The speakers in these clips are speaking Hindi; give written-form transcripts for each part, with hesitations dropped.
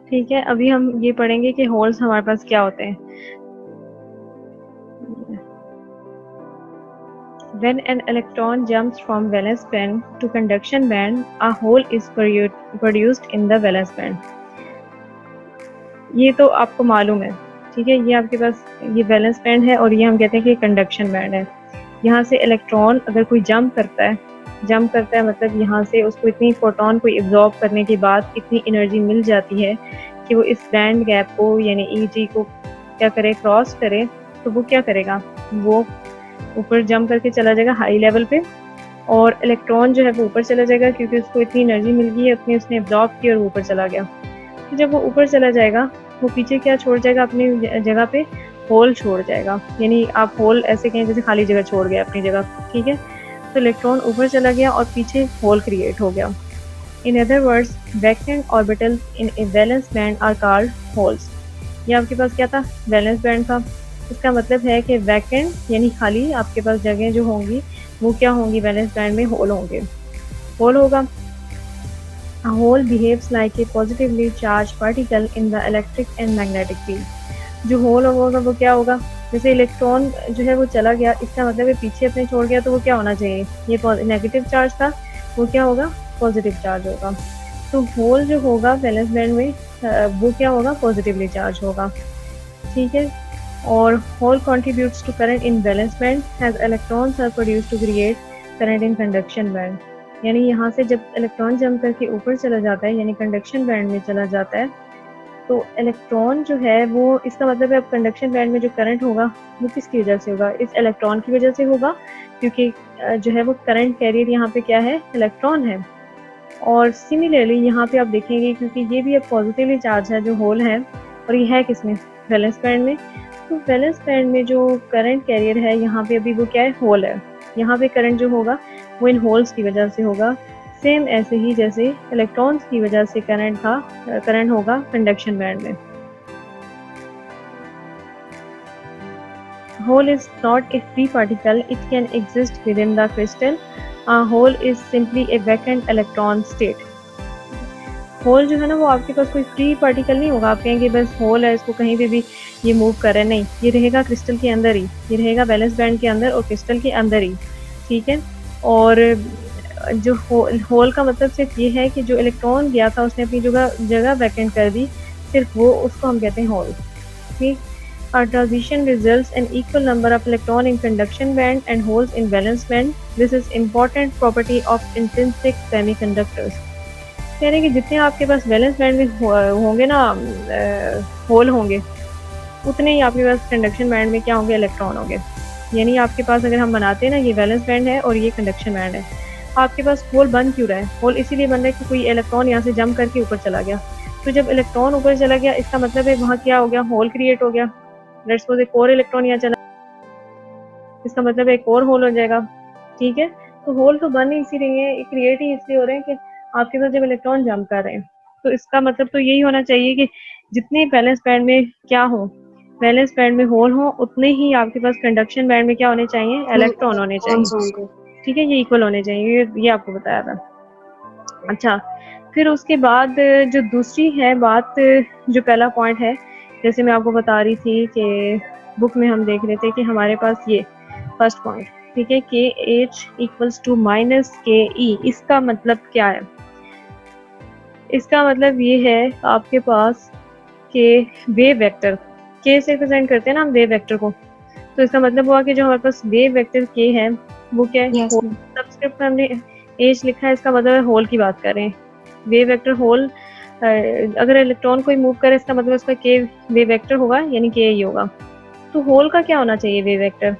ठीक है, अभी हम ये पढ़ेंगे कि होल्स हमारे पास क्या होते हैं। When an electron jumps from valence band to conduction band, a hole is produced in the valence band. ये तो आपको मालूम है, ठीक है। ये आपके पास ये वैलेंस बैंड है और ये हम कहते हैं कि कंडक्शन बैंड है। यहाँ से इलेक्ट्रॉन अगर कोई जंप करता है मतलब यहाँ से उसको इतनी फोटोन को एब्जॉर्ब करने के बाद इतनी एनर्जी मिल जाती है कि वो इस बैंड गैप को यानी ईजी को क्या करे, क्रॉस करे। तो वो क्या करेगा, वो ऊपर जंप करके चला जाएगा हाई लेवल पे, और इलेक्ट्रॉन जो है वो ऊपर चला जाएगा क्योंकि उसको इतनी एनर्जी मिल गई है, उतनी उसने एब्जॉर्ब की और वो ऊपर चला गया। तो जब वो ऊपर चला जाएगा वो पीछे क्या छोड़ जाएगा, अपनी जगह पे होल छोड़ जाएगा। यानी आप होल ऐसे कहें जैसे खाली जगह छोड़ गया अपनी जगह, ठीक है। तो इलेक्ट्रॉन ऊपर चला गया और पीछे होल क्रिएट हो गया। In other words, vacant orbitals in a valence band are called holes. ये आपके पास क्या था, वैलेंस बैंड था। इसका मतलब है कि वैकेंट यानी खाली आपके पास जगह जो होंगी वो क्या होंगी, वैलेंस बैंड में होल होंगे, होल होगा। A hole behaves like a positively charged particle in the electric and magnetic field. जो होल होगा वो क्या होगा, जैसे इलेक्ट्रॉन जो है वो चला गया, इसका मतलब है पीछे अपने छोड़ गया, तो वो क्या होना चाहिए, ये नेगेटिव चार्ज था, वो क्या होगा, पॉजिटिव चार्ज होगा। तो होल जो होगा वैलेंस बैंड में वो क्या होगा, पॉजिटिवली चार्ज होगा, ठीक है। और whole contributes to current in valence band as electrons are produced to create current in conduction band. यानी यहाँ से जब इलेक्ट्रॉन जंप करके ऊपर चला जाता है यानी कंडक्शन बैंड में चला जाता है, तो इलेक्ट्रॉन जो है वो, इसका मतलब है अब कंडक्शन बैंड में जो करंट होगा वो किसकी वजह से होगा, इस इलेक्ट्रॉन की वजह से होगा, क्योंकि जो है वो करंट कैरियर यहाँ पे क्या है, इलेक्ट्रॉन है। और सिमिलरली यहाँ पे आप देखेंगे क्योंकि ये भी अब पॉजिटिवली चार्ज है जो होल है, और ये है किसमें, वैलेंस बैंड में। तो वैलेंस बैंड में जो करंट कैरियर है यहाँ पे अभी वो क्या है, होल है। यहाँ पे करंट जो होगा वो इन होल्स की वजह से होगा, सेम ऐसे ही जैसे इलेक्ट्रॉन्स की वजह से करंट होगा कंडक्शन बैंड में। Hole is not a free particle, it can exist within the crystal. A hole is simply a vacant electron state. Hole जो है ना वो आपके पास कोई फ्री पार्टिकल नहीं होगा, आप कहेंगे बस होल है इसको कहीं पे भी ये मूव करे, नहीं, ये रहेगा क्रिस्टल के अंदर ही, ये रहेगा वैलेंस बैंड के अंदर और क्रिस्टल के अंदर ही, ठीक है। और जो होल का मतलब सिर्फ ये है कि जो इलेक्ट्रॉन गया था उसने अपनी जगह वैकेंट कर दी, सिर्फ वो, उसको हम कहते हैं होल, ठीक। A transition results in equal number of electrons in conduction band and holes in valence band. This is important property of intrinsic semiconductors. कह रहे हैं कि जितने आपके पास वैलेंस बैंड में होंगे ना होल होंगे, उतने ही आपके पास कंडक्शन बैंड में क्या होंगे, इलेक्ट्रॉन होंगे। यानी आपके पास अगर हम बनाते हैं ना, ये वैलेंस बैंड है और ये कंडक्शन बैंड है, आपके पास होल बन क्यों रहा है, होल इसीलिए बन रहा है कि कोई इलेक्ट्रॉन यहाँ से जंप करके ऊपर चला गया। तो जब इलेक्ट्रॉन ऊपर चला गया इसका मतलब है वहाँ क्या हो गया, होल क्रिएट हो गया। लेट्स सपोज एक और इलेक्ट्रॉन यहाँ चला, इसका मतलब एक और होल हो जाएगा, ठीक है। तो होल तो बन ही इसी रही है, क्रिएट ही इसलिए हो रहे हैं कि आपके पास जब इलेक्ट्रॉन जंप कर रहे हैं, तो इसका मतलब तो यही होना चाहिए कि जितने वैलेंस बैंड में क्या हो, वैलेंस बैंड में होल हो, उतने ही आपके पास कंडक्शन बैंड में क्या होने चाहिए, इलेक्ट्रॉन होने चाहिए, ठीक है, ये इक्वल होने चाहिए, ये आपको बताया था। अच्छा, फिर उसके बाद जो दूसरी है बात, जो पहला पॉइंट है, जैसे मैं आपको बता रही थी कि बुक में हम देख रहे थे कि हमारे पास ये फर्स्ट पॉइंट, ठीक है, के H equals to minus k ई। इसका मतलब क्या है, इसका मतलब ये है आपके पास के वेव वेक्टर, के से रिप्रेजेंट करते हैं ना हम वेव वेक्टर को, तो इसका मतलब हुआ कि जो हमारे पास वेव वेक्टर के है वो क्या है, सब्सक्रिप्ट में हमने एच लिखा है, इसका मतलब होल की बात कर रहे हैं। वेव वेक्टर होल, अगर इलेक्ट्रॉन कोई मूव करे इसका मतलब उसका के वेव वेक्टर होगा, यानी के ही होगा। तो होल का क्या होना चाहिए, वेव वेक्टर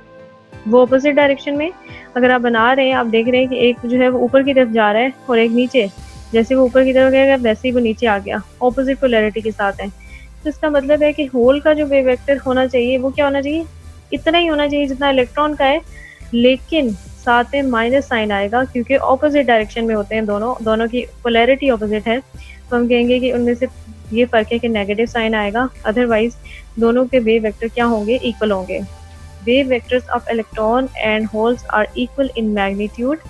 वो अपोजिट डायरेक्शन में, अगर आप बना रहे हैं, आप देख रहे हैं कि एक जो है वो ऊपर की तरफ जा रहा है और एक नीचे, जैसे वो ऊपर की तरफ गया वैसे ही वो नीचे आ गया, ऑपोजिट पोलैरिटी के साथ है। तो इसका मतलब है कि होल का जो वेव वेक्टर होना चाहिए वो क्या होना चाहिए, इतना ही होना चाहिए जितना इलेक्ट्रॉन का है, लेकिन साथ में माइनस साइन आएगा क्योंकि ऑपोजिट डायरेक्शन में होते हैं दोनों की पोलैरिटी ऑपोजिट है, तो हम कहेंगे कि उनमें से ये फर्क है कि नेगेटिव साइन आएगा, अदरवाइज दोनों के वेव वेक्टर क्या होंगे, इक्वल होंगे। Wave vectors of electron and holes are equal in magnitude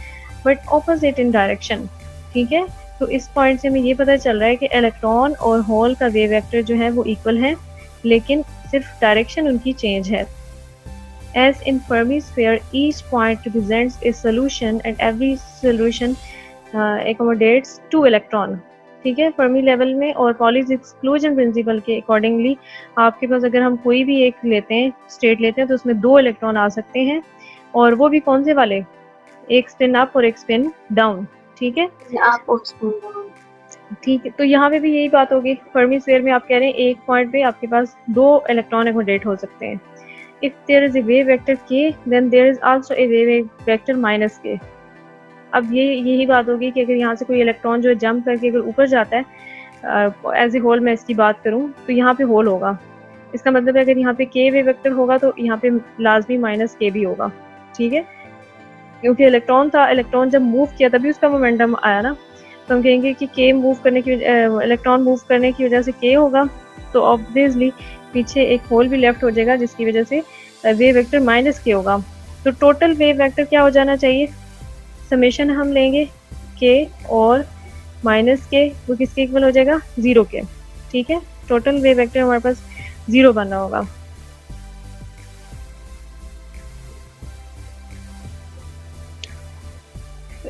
but opposite in direction, ठीक है। तो इस पॉइंट से हमें ये पता चल रहा है कि इलेक्ट्रॉन और होल का वेव वेक्टर जो है वो इक्वल है, लेकिन सिर्फ डायरेक्शन उनकी चेंज है। As in Fermi sphere, each point represents a solution and every solution accommodates two electron। ठीक है, फर्मी लेवल में और पॉलीज एक्सक्लूजन प्रिंसिपल के अकॉर्डिंगली आपके पास अगर हम कोई भी एक लेते हैं, स्टेट लेते हैं, तो उसमें दो इलेक्ट्रॉन आ सकते हैं, और वो भी कौन से वाले, एक स्पिन अप और एक स्पिन डाउन। ठीक है, आप और स्पिन डाउन। ठीक है, तो यहाँ पे भी यही बात होगी। फर्मी स्फीयर में आप कह रहे हैं एक पॉइंट पे आपके पास दो इलेक्ट्रॉन एकोमोडेट हो सकते हैं। If there is a wave vector k, then there is also a wave vector minus k। अब यही बात होगी कि अगर यहाँ से कोई इलेक्ट्रॉन जो है जंप करके अगर ऊपर जाता है एज ए होल, मैं इसकी बात करूँ तो यहाँ पे होल होगा। इसका मतलब है अगर यहाँ पे k वेव वेक्टर होगा तो यहाँ पे लाजमी माइनस k भी होगा। ठीक है, क्योंकि इलेक्ट्रॉन था, इलेक्ट्रॉन जब मूव किया तभी उसका मोमेंटम आया ना, तो हम कहेंगे कि k मूव करने की इलेक्ट्रॉन मूव करने की वजह से k होगा, तो ऑब्वियसली पीछे एक होल भी लेफ्ट हो जाएगा जिसकी वजह से वेव वेक्टर माइनस के होगा। तो टोटल वेव वेक्टर क्या हो जाना चाहिए, समेशन हम लेंगे के और माइनस के, वो किसके इक्वल हो जाएगा, 0 के। ठीक है, टोटल वेव वेक्टर हमारे पास 0 बनना होगा।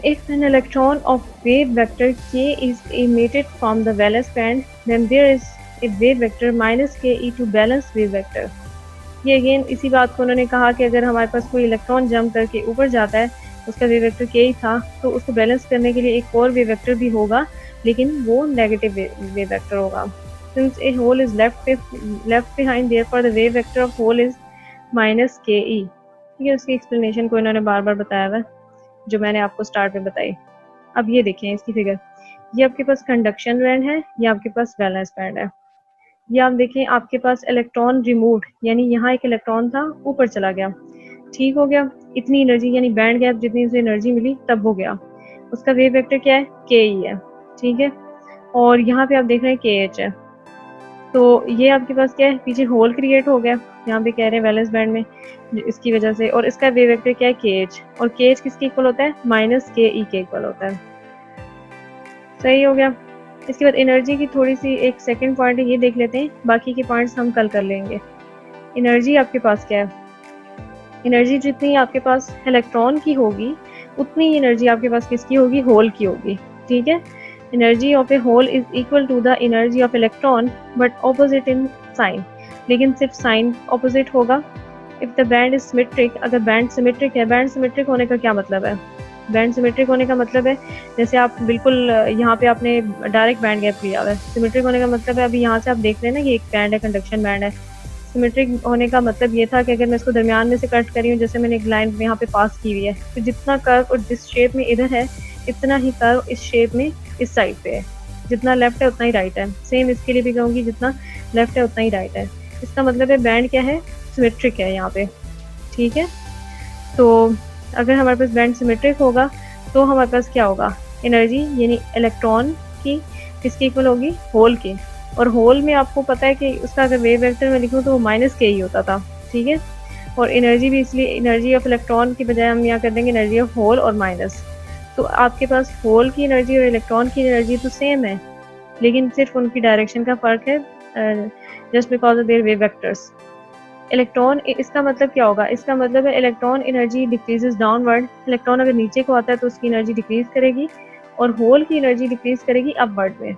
If an electron of wave vector k is emitted from the valence band, then there is a wave vector minus ke to balance wave vector। ये अगेन इसी बात को उन्होंने कहा कि अगर हमारे पास कोई इलेक्ट्रॉन जंप करके ऊपर जाता है, उसका वेव वेक्टर के ही था, तो उसको बैलेंस करने के लिए एक और वेव वेक्टर भी होगा, लेकिन वो नेगेटिव वेव वेक्टर होगा। Since a hole is left behind, therefore the wave vector of hole is minus k e. ठीक है, उसकी एक्सप्लेनेशन को इन्होंने बार बार बताया हुआ, जो मैंने आपको स्टार्ट में बताई। अब ये देखें इसकी फिगर, ये आपके पास कंडक्शन बैंड है, ये आपके पास वैलेंस बैंड है। ये आप देखें आपके पास इलेक्ट्रॉन रिमूव्ड, यानी यहाँ एक इलेक्ट्रॉन था ऊपर चला गया, ठीक हो गया, इतनी एनर्जी यानी बैंड गैप जितनी उसे एनर्जी मिली तब हो गया, उसका वेव वेक्टर क्या है, के ई है। ठीक है, और यहाँ पे आप देख रहे हैं के एच है, तो ये आपके पास क्या है, पीछे होल क्रिएट हो गया, यहाँ पे कह रहे हैं वैलेंस बैंड में, इसकी वजह से, और इसका वेव वेक्टर क्या है, के एच, और के एच किसके इक्वल होता है, माइनस के ई के इक्वल होता है। सही हो गया। इसके बाद एनर्जी की थोड़ी सी एक सेकंड पॉइंट है, ये देख लेते हैं, बाकी के पॉइंट्स हम कल कर लेंगे। एनर्जी आपके पास क्या है, एनर्जी जितनी आपके पास इलेक्ट्रॉन की होगी उतनी एनर्जी आपके पास किसकी होगी, होल की होगी। ठीक है, energy of a hole is equal to the energy of electron but opposite in sign, लेकिन सिर्फ साइन ऑपोजिट होगा। If the band is symmetric, अगर बैंड सिमेट्रिक है, बैंड सिमेट्रिक होने का क्या मतलब है, बैंड सिमेट्रिक होने का मतलब है जैसे आप बिल्कुल यहाँ पे आपने डायरेक्ट बैंड गैप लिया हुआ है। सिमेट्रिक होने का मतलब है, अभी यहाँ से आप देख रहे हैं ना, ये एक बैंड है, कंडक्शन बैंड है। सिमेट्रिक होने का मतलब ये था कि अगर मैं इसको दरमियान में से कट करी हूँ, जैसे मैंने एक लाइन यहाँ पे पास की हुई है, तो जितना कर्व और जिस शेप में इधर है, इतना ही कर्व इस शेप में इस साइड पे है, जितना लेफ्ट है उतना ही राइट है। सेम इसके लिए भी कहूँगी, जितना लेफ्ट है उतना ही राइट है। इसका मतलब है बैंड क्या है, सिमेट्रिक है यहाँ पे। ठीक है, तो अगर हमारे पास बैंड सिमेट्रिक होगा तो हमारे पास क्या होगा, एनर्जी यानी इलेक्ट्रॉन की किसके इक्वल होगी, होल के, और होल में आपको पता है कि उसका अगर वेव वेक्टर में लिखूँ तो वो माइनस के ही होता था। ठीक है, और एनर्जी भी, इसलिए एनर्जी ऑफ इलेक्ट्रॉन की बजाय हम यहाँ कर देंगे एनर्जी ऑफ होल और माइनस। तो आपके पास होल की एनर्जी और इलेक्ट्रॉन की एनर्जी तो सेम है, लेकिन सिर्फ उनकी डायरेक्शन का फर्क है, just because of their wave vectors. Electron, इसका मतलब क्या होगा, इसका मतलब है electron energy decreases downward. Electron अगर नीचे को आता है तो उसकी एनर्जी डिक्रीज करेगी, और होल की एनर्जी डिक्रीज करेगी अपवर्ड में,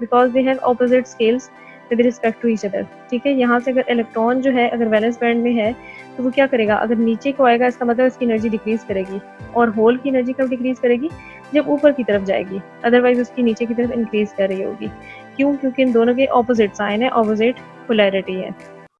because they have opposite scales with respect to each other. ठीक है, यहाँ से अगर इलेक्ट्रॉन जो है अगर वैलेंस बैंड में है तो वो क्या करेगा, अगर नीचे को आएगा इसका मतलब इसकी एनर्जी डिक्रीज करेगी, और होल की एनर्जी कब डिक्रीज करेगी, जब ऊपर की तरफ जाएगी, अदरवाइज उसकी नीचे की तरफ इंक्रीज कर रही होगी। क्यों, क्योंकि इन दोनों के ऑपोजिट साइन है, ऑपोजिट पोलैरिटी है।